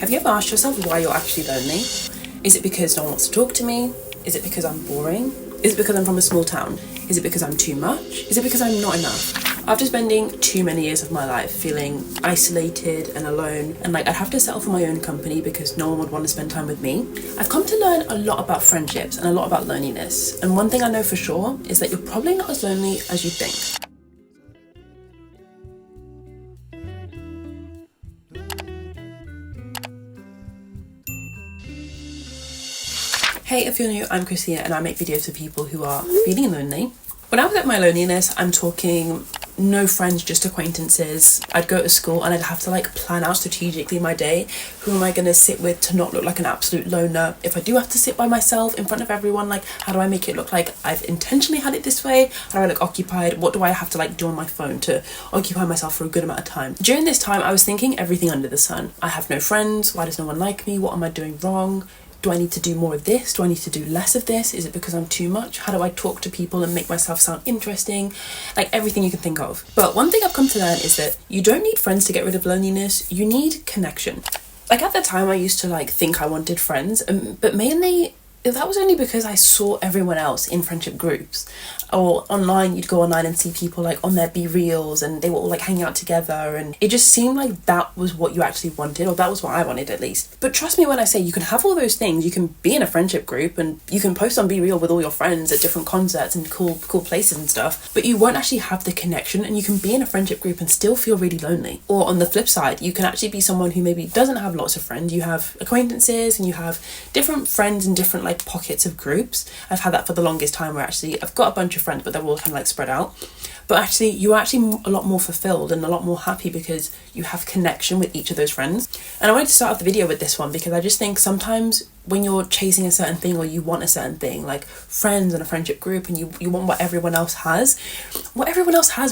Have you ever asked yourself why you're actually lonely? Is it because no one wants to talk to me? Is it because I'm boring? Is it because I'm from a small town? Is it because I'm too much? Is it because I'm not enough? After spending too many years of my life feeling isolated and alone, and like I'd have to settle for my own company because no one would want to spend time with me, I've come to learn a lot about friendships and a lot about loneliness. And one thing I know for sure is that you're probably not as lonely as you think. Hey, if you're new, I'm Christina and I make videos for people who are feeling lonely. When I was at my loneliness, I'm talking no friends, just acquaintances. I'd go to school and I'd have to like plan out strategically my day. Who am I going to sit with to not look like an absolute loner? If I do have to sit by myself in front of everyone, like how do I make it look like I've intentionally had it this way? How do I look occupied? What do I have to like do on my phone to occupy myself for a good amount of time? During this time, I was thinking everything under the sun. I have no friends. Why does no one like me? What am I doing wrong? Do I need to do more of this? Do I need to do less of this? Is it because I'm too much? How do I talk to people and make myself sound interesting? Like everything you can think of. But one thing I've come to learn is that you don't need friends to get rid of loneliness. You need connection. Like at the time I used to like think I wanted friends, but mainly that was only because I saw everyone else in friendship groups. Or online, you'd go online and see people like on their Be Reels and they were all like hanging out together, and it just seemed like that was what you actually wanted, or that was what I wanted at least. But trust me when I say you can have all those things. You can be in a friendship group and you can post on Be Real with all your friends at different concerts and cool places and stuff, but you won't actually have the connection, and you can be in a friendship group and still feel really lonely. Or on the flip side, you can actually be someone who maybe doesn't have lots of friends. You have acquaintances and you have different friends in different like pockets of groups. I've had that for the longest time, where actually I've got a bunch of friends but they're all kind of like spread out, but actually you're actually a lot more fulfilled and a lot more happy because you have connection with each of those friends. And I wanted to start off the video with this one because I just think sometimes when you're chasing a certain thing or you want a certain thing, like friends and a friendship group, and you want what everyone else has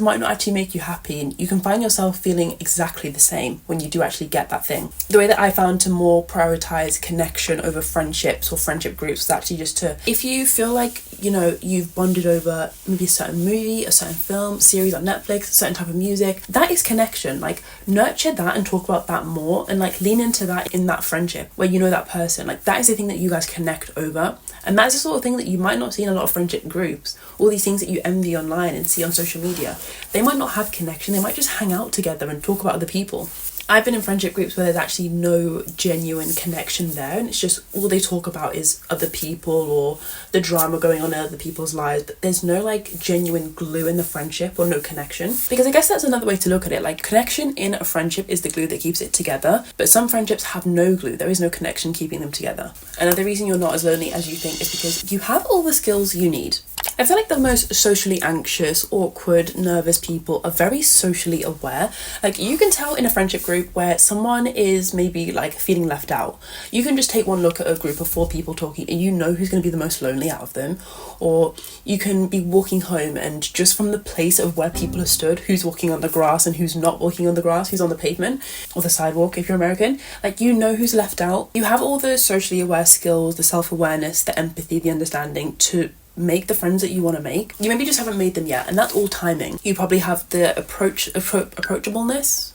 might not actually make you happy, and you can find yourself feeling exactly the same when you do actually get that thing. The way that I found to more prioritize connection over friendships or friendship groups is actually just to, if you feel like, you know, you've bonded over maybe a certain movie, a certain film, series on Netflix, a certain type of music, that is connection. Like nurture that and talk about that more, and like lean into that in that friendship where you know that person. Like that is the thing that you guys connect over, and that's the sort of thing that you might not see in a lot of friendship groups. All these things that you envy online and see on social media, they might not have connection. They might just hang out together and talk about other people. I've been in friendship groups where there's actually no genuine connection there, and it's just all they talk about is other people or the drama going on in other people's lives, but there's no like genuine glue in the friendship or no connection. Because I guess that's another way to look at it. Like connection in a friendship is the glue that keeps it together, but some friendships have no glue. There is no connection keeping them together. And the reason you're not as lonely as you think is because you have all the skills you need. I feel like the most socially anxious, awkward, nervous people are very socially aware. Like you can tell in a friendship group where someone is maybe like feeling left out. You can just take one look at a group of 4 people talking and you know who's going to be the most lonely out of them. Or you can be walking home and just from the place of where people have stood, who's walking on the grass and who's not walking on the grass, who's on the pavement or the sidewalk if you're American, like you know who's left out. You have all the socially aware skills, the self-awareness, the empathy, the understanding to make the friends that you want to make. You maybe just haven't made them yet, and that's all timing. You probably have the approachableness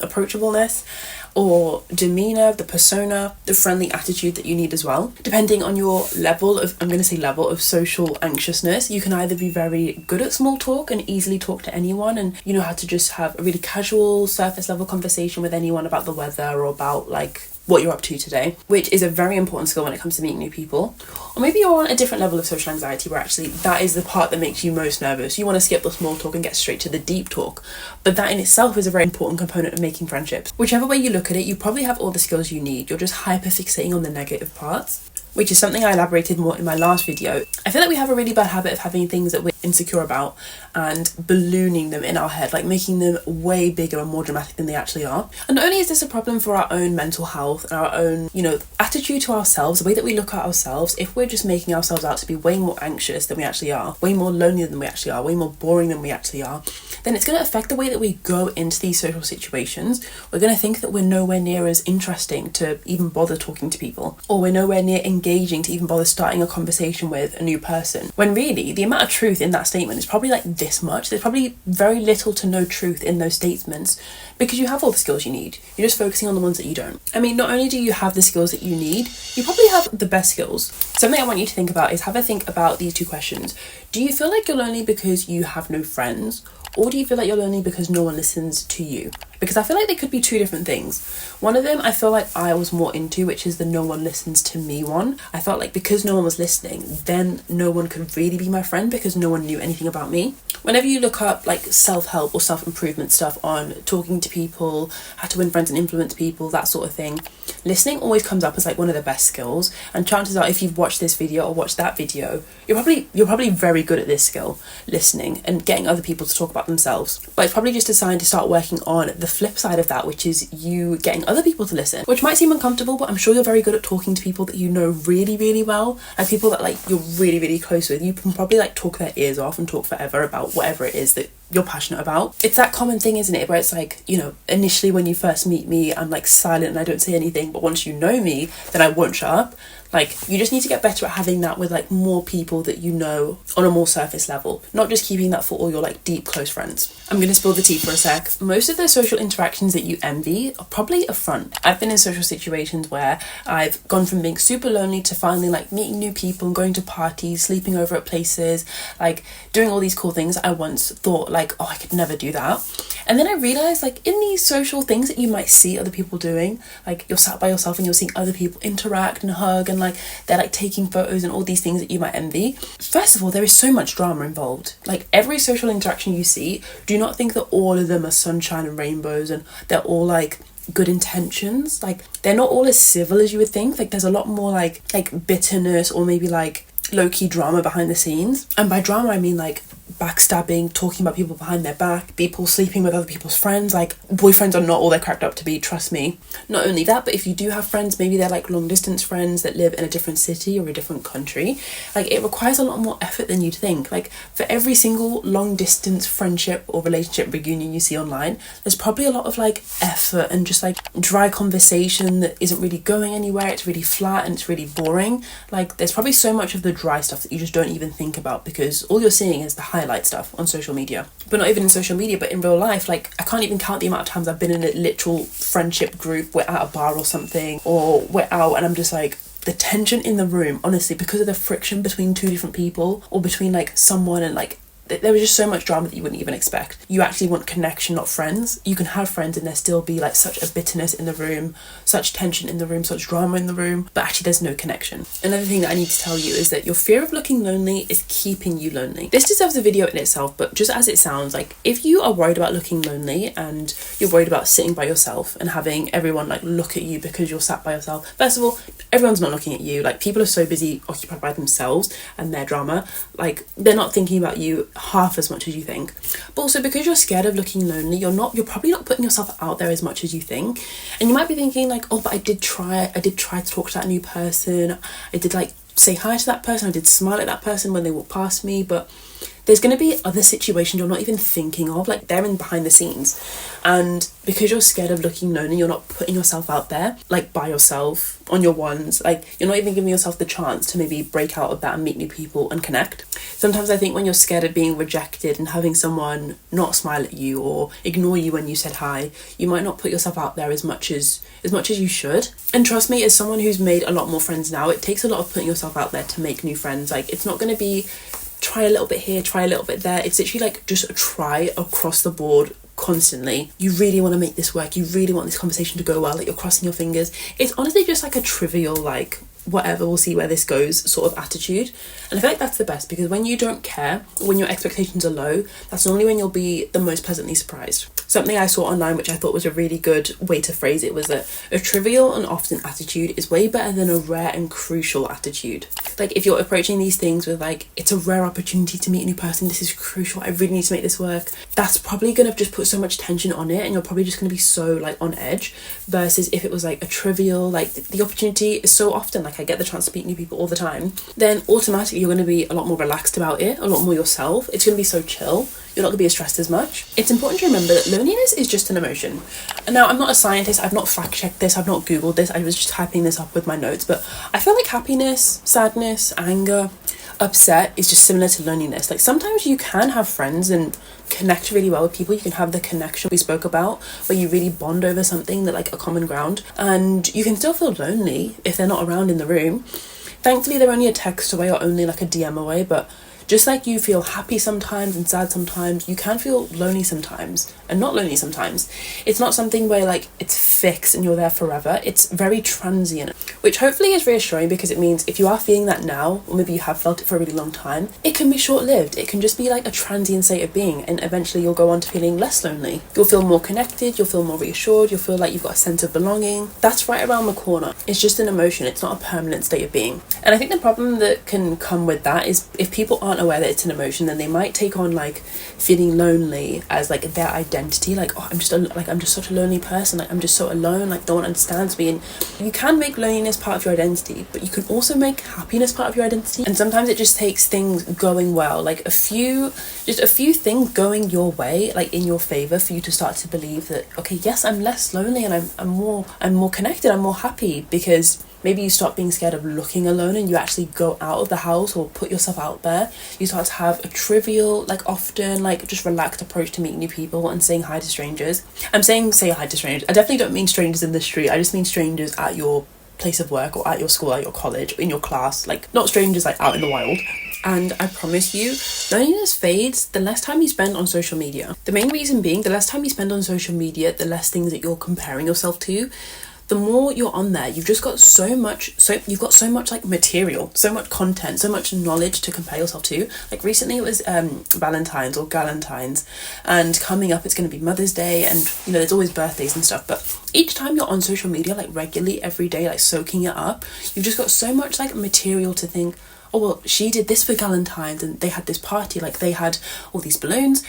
or demeanor, the persona, the friendly attitude that you need as well. Depending on your level of social anxiousness, you can either be very good at small talk and easily talk to anyone, and you know how to just have a really casual surface level conversation with anyone about the weather or about like what you're up to today, which is a very important skill when it comes to meeting new people. Or maybe you're on a different level of social anxiety where actually that is the part that makes you most nervous. You want to skip the small talk and get straight to the deep talk, but that in itself is a very important component of making friendships. Whichever way you look at it, you probably have all the skills you need. You're just hyper fixating on the negative parts, which is something I elaborated more in my last video. I feel like we have a really bad habit of having things that we're insecure about and ballooning them in our head, like making them way bigger and more dramatic than they actually are. And not only is this a problem for our own mental health and our own, you know, attitude to ourselves, the way that we look at ourselves, if we're just making ourselves out to be way more anxious than we actually are, way more lonely than we actually are, way more boring than we actually are, then it's going to affect the way that we go into these social situations. We're going to think that we're nowhere near as interesting to even bother talking to people, or we're nowhere near engaging to even bother starting a conversation with a new person, when really the amount of truth in that statement is probably like this much. There's probably very little to no truth in those statements because you have all the skills you need. You're just focusing on the ones that you don't. I mean, not only do you have the skills that you need, you probably have the best skills. Something I want you to think about is have a think about these two questions. Do you feel like you're lonely because you have no friends? Or do you feel like you're lonely because no one listens to you? Because I feel like they could be two different things. One of them I feel like I was more into, which is the no one listens to me one. I felt like because no one was listening, then no one could really be my friend because no one knew anything about me. Whenever you look up like self-help or self-improvement stuff on talking to people, how to win friends and influence people, that sort of thing, listening always comes up as like one of the best skills. And chances are, if you've watched this video or watched that video, you're probably very good at this skill, listening and getting other people to talk about themselves. But it's probably just a sign to start working on the flip side of that, which is you getting other people to listen, which might seem uncomfortable, but I'm sure you're very good at talking to people that you know really, really well, and people that like you're really, really close with. You can probably like talk their ears off and talk forever about whatever it is that you're passionate about. It's that common thing, isn't it, where it's like, you know, initially when you first meet me, I'm like silent and I don't say anything, but once you know me, then I won't shut up. Like, you just need to get better at having that with like more people that you know on a more surface level, not just keeping that for all your like deep close friends. I'm gonna spill the tea for a sec. Most of the social interactions that you envy are probably a front. I've been in social situations where I've gone from being super lonely to finally like meeting new people and going to parties, sleeping over at places, like doing all these cool things I once thought like, oh, I could never do that. And then I realized like in these social things that you might see other people doing, like you're sat by yourself and you're seeing other people interact and hug and like they're like taking photos and all these things that you might envy. First of all, there is so much drama involved. Like every social interaction you see, do not think that all of them are sunshine and rainbows and they're all like good intentions. Like they're not all as civil as you would think. Like there's a lot more like bitterness or maybe like low-key drama behind the scenes. And by drama I mean like backstabbing, talking about people behind their back, people sleeping with other people's friends. Like boyfriends are not all they're cracked up to be, trust me. Not only that, but if you do have friends, maybe they're like long distance friends that live in a different city or a different country, like it requires a lot more effort than you'd think. Like for every single long distance friendship or relationship reunion you see online, there's probably a lot of like effort and just like dry conversation that isn't really going anywhere. It's really flat and it's really boring. Like there's probably so much of the dry stuff that you just don't even think about because all you're seeing is the highlight stuff on social media. But not even in social media, but in real life, like I can't even count the amount of times I've been in a literal friendship group, we're at a bar or something, or we're out and I'm just like, the tension in the room, honestly, because of the friction between two different people or between like someone and like there was just so much drama that you wouldn't even expect. You actually want connection, not friends. You can have friends and there still be like such a bitterness in the room, such tension in the room, such drama in the room, but actually there's no connection. Another thing that I need to tell you is that your fear of looking lonely is keeping you lonely. This deserves a video in itself, but just as it sounds, like if you are worried about looking lonely and you're worried about sitting by yourself and having everyone like look at you because you're sat by yourself, first of all, everyone's not looking at you. Like people are so busy occupied by themselves and their drama, like they're not thinking about you half as much as you think. But also because you're scared of looking lonely, you're probably not putting yourself out there as much as you think. And you might be thinking like, oh, but I did try to talk to that new person, I did like say hi to that person, I did smile at that person when they walked past me, but there's going to be other situations you're not even thinking of, like they're in behind the scenes. And because you're scared of looking lonely, you're not putting yourself out there, like by yourself, on your ones. Like you're not even giving yourself the chance to maybe break out of that and meet new people and connect. Sometimes I think when you're scared of being rejected and having someone not smile at you or ignore you when you said hi, you might not put yourself out there as much as you should. And trust me, as someone who's made a lot more friends now, it takes a lot of putting yourself out there to make new friends. Like it's not going to be try a little bit here, try a little bit there. It's literally like just try across the board constantly. You really want to make this work, you really want this conversation to go well, like you're crossing your fingers. It's honestly just like a trivial like whatever, we'll see where this goes sort of attitude. And I feel like that's the best, because when you don't care, when your expectations are low, that's normally when you'll be the most pleasantly surprised. Something I saw online which I thought was a really good way to phrase it was that a trivial and often attitude is way better than a rare and crucial attitude. Like if you're approaching these things with like, it's a rare opportunity to meet a new person, this is crucial, I really need to make this work, that's probably gonna just put so much tension on it and you're probably just gonna be so like on edge. Versus if it was like a trivial, like the opportunity is so often, like I get the chance to meet new people all the time, then automatically you're going to be a lot more relaxed about it, a lot more yourself. It's going to be so chill, you're not going to be as stressed as much. It's important to remember that loneliness is just an emotion. And now I'm not a scientist, I've not fact checked this, I've not googled this, I was just typing this up with my notes, but I feel like happiness, sadness, anger, upset is just similar to loneliness. Like sometimes you can have friends and connect really well with people. You can have the connection we spoke about where you really bond over something, that like a common ground, and you can still feel lonely if they're not around in the room. Thankfully they're only a text away or only like a DM away, but just like you feel happy sometimes and sad sometimes, you can feel lonely sometimes and not lonely sometimes. It's not something where like it's fixed and you're there forever. It's very transient, which hopefully is reassuring, because it means if you are feeling that now, or maybe you have felt it for a really long time, it can be short-lived. It can just be like a transient state of being, and eventually you'll go on to feeling less lonely. You'll feel more connected, you'll feel more reassured, you'll feel like you've got a sense of belonging. That's right around the corner. It's just an emotion, it's not a permanent state of being. And I think the problem that can come with that is if people aren't aware that it's an emotion, then they might take on like feeling lonely as like their identity. Like, oh, I'm just such a lonely person. Like I'm just so alone. Like no one understands me. And you can make loneliness part of your identity, but you can also make happiness part of your identity. And sometimes it just takes things going well, like a few things going your way, like in your favor, for you to start to believe that, okay, yes, I'm less lonely and I'm more connected. I'm more happy, because maybe you stop being scared of looking alone and you actually go out of the house or put yourself out there. You start to have a trivial, like often, like just relaxed approach to meeting new people and saying hi to strangers. I'm saying say hi to strangers. I definitely don't mean strangers in the street. I just mean strangers at your place of work or at your school, at your college, in your class. Like not strangers like out in the wild. And I promise you, loneliness fades the less time you spend on social media. The main reason being, the less time you spend on social media, the less things that you're comparing yourself to. The more you're on there, you've just got so much like material, so much content, so much knowledge to compare yourself to. Like recently it was Valentine's or Galentine's, and coming up it's going to be Mother's Day, and you know there's always birthdays and stuff, but each time you're on social media, like regularly every day, like soaking it up, you've just got so much like material to think, oh well, she did this for Galentine's and they had this party, like they had all these balloons.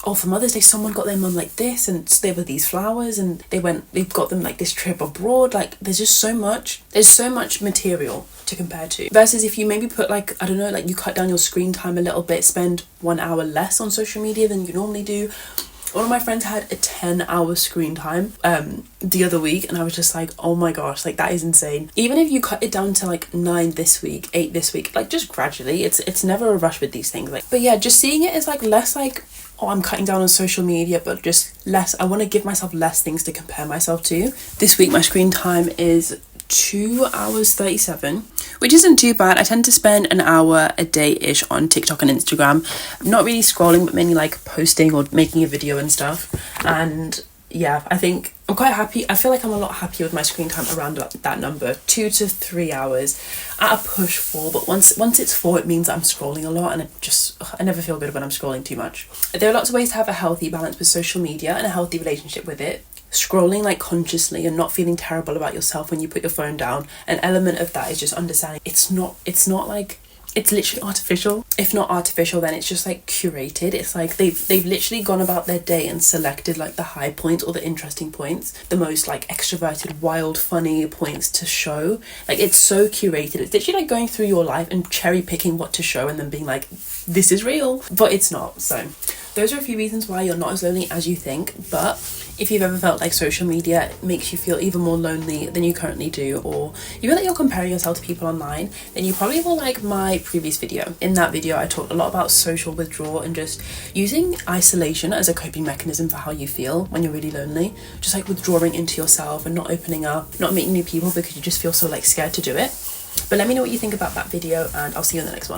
Oh, for Mother's Day, someone got their mum like this, and there were these flowers, and they've got them like this trip abroad. Like there's so much material to compare to. Versus if you maybe put like, I don't know, like you cut down your screen time a little bit, spend 1 hour less on social media than you normally do. One of my friends had a 10-hour screen time the other week, and I was just like, oh my gosh, like that is insane. Even if you cut it down to like 9 this week, 8 this week, like just gradually, it's never a rush with these things. Like, but yeah, just seeing it as like less like, oh, I'm cutting down on social media, but just less, I want to give myself less things to compare myself to. This week my screen time is 2 hours 37, which isn't too bad. I tend to spend an hour a day-ish on TikTok and Instagram. Not really scrolling, but mainly like posting or making a video and stuff. And yeah, I think I'm quite happy. I feel like I'm a lot happier with my screen time around that number, 2 to 3 hours at a push 4. But once it's 4, it means that I'm scrolling a lot, and I never feel good when I'm scrolling too much. There are lots of ways to have a healthy balance with social media and a healthy relationship with it. Scrolling like consciously and not feeling terrible about yourself when you put your phone down, an element of that is just understanding it's not like, it's literally artificial. If not artificial, then it's just like curated. It's like they've literally gone about their day and selected like the high points or the interesting points, the most like extroverted, wild, funny points to show. Like it's so curated. It's literally like going through your life and cherry picking what to show and then being like, this is real, but it's not. So those are a few reasons why you're not as lonely as you think. But if you've ever felt like social media makes you feel even more lonely than you currently do, or you feel like you're comparing yourself to people online, then you probably will like my previous video. In that video, I talked a lot about social withdrawal and just using isolation as a coping mechanism for how you feel when you're really lonely. Just like withdrawing into yourself and not opening up, not meeting new people because you just feel so like scared to do it. But let me know what you think about that video, and I'll see you in the next one.